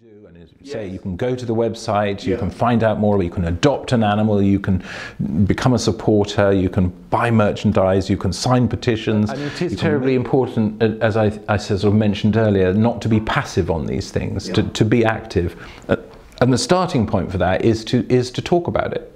do, and as you say, you can go to the website, you can find out more, you can adopt an animal, you can become a supporter, you can buy merchandise, you can sign petitions. And it is terribly important, as I sort of mentioned earlier, not to be passive on these things, to be active. And the starting point for that is to talk about it.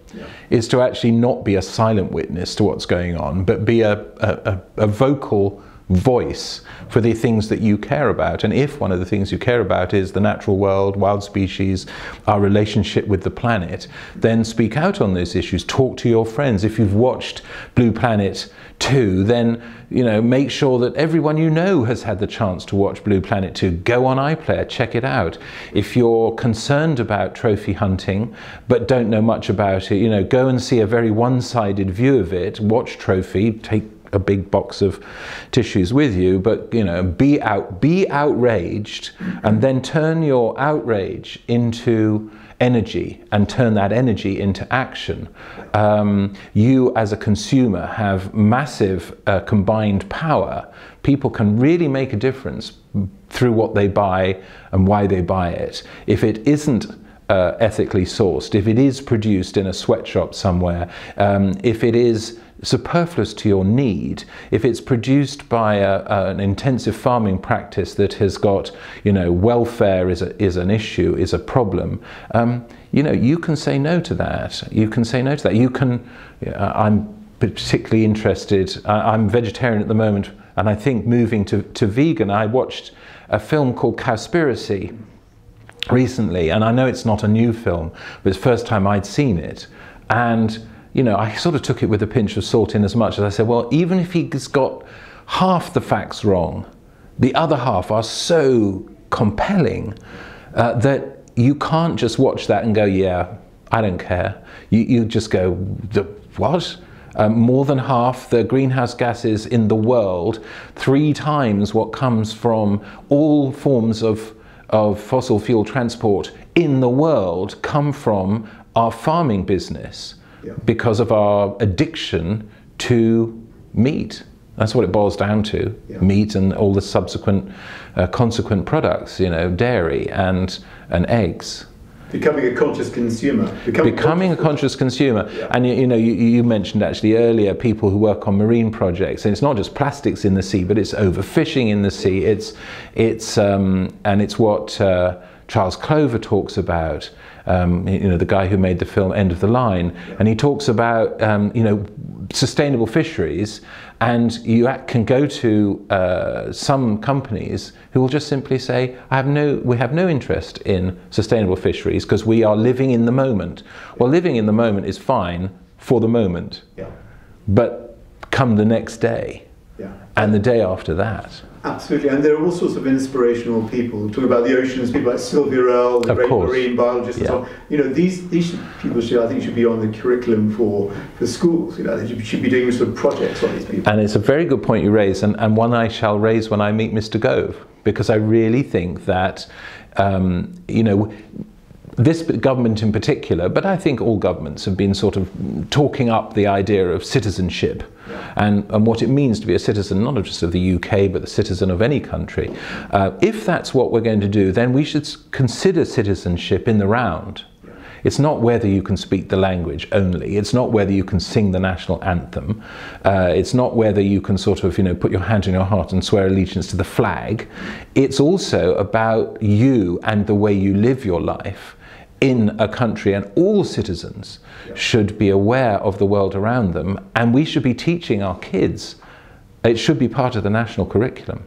Is to actually not be a silent witness to what's going on, but be a vocal voice for the things that you care about. And if one of the things you care about is the natural world, wild species, our relationship with the planet, then speak out on those issues. Talk to your friends. If you've watched Blue Planet 2, then make sure that everyone you know has had the chance to watch Blue Planet 2. Go on iPlayer, check it out. If you're concerned about trophy hunting but don't know much about it, go and see a very one-sided view of it. Watch Trophy, take a big box of tissues with you, but be outraged, and then turn your outrage into energy and turn that energy into action. You as a consumer have massive combined power. People can really make a difference through what they buy and why they buy it. If it isn't ethically sourced, if it is produced in a sweatshop somewhere, if it is superfluous to your need, if it's produced by an intensive farming practice that has got, welfare is an issue, is a problem, you can say no to that. You can say no to that. You can, I'm particularly interested, I'm vegetarian at the moment, and I think moving to vegan. I watched a film called Cowspiracy recently, and I know it's not a new film, but it's the first time I'd seen it. And I sort of took it with a pinch of salt, in as much as I said, well, even if he's got half the facts wrong, the other half are so compelling that you can't just watch that and go, yeah, I don't care. You just go, what? More than half the greenhouse gases in the world, 3 times what comes from all forms of fossil fuel transport in the world come from our farming business. Because of our addiction to meat. That's what it boils down to, meat and all the subsequent consequent products, dairy and eggs. Becoming a conscious consumer. Becoming a conscious consumer. And you mentioned actually earlier people who work on marine projects, and it's not just plastics in the sea, but it's overfishing in the sea. And it's what Charles Clover talks about. The guy who made the film End of the Line, and he talks about sustainable fisheries, and you can go to some companies who will just simply say, we have no interest in sustainable fisheries because we are living in the moment. Well, living in the moment is fine for the moment, but come the next day and the day after that. Absolutely, and there are all sorts of inspirational people talking about the oceans, people like Sylvia Earle, the great marine biologist, and so on. These people should be on the curriculum for schools. They should be doing sort of projects on these people. And it's a very good point you raise, and one I shall raise when I meet Mr. Gove, because I really think that this government in particular, but I think all governments have been sort of talking up the idea of citizenship and what it means to be a citizen, not just of the UK, but the citizen of any country. If that's what we're going to do, then we should consider citizenship in the round. It's not whether you can speak the language only. It's not whether you can sing the national anthem. It's not whether you can sort of, put your hand on your heart and swear allegiance to the flag. It's also about you and the way you live your life in a country, and all citizens should be aware of the world around them, and we should be teaching our kids. It should be part of the national curriculum.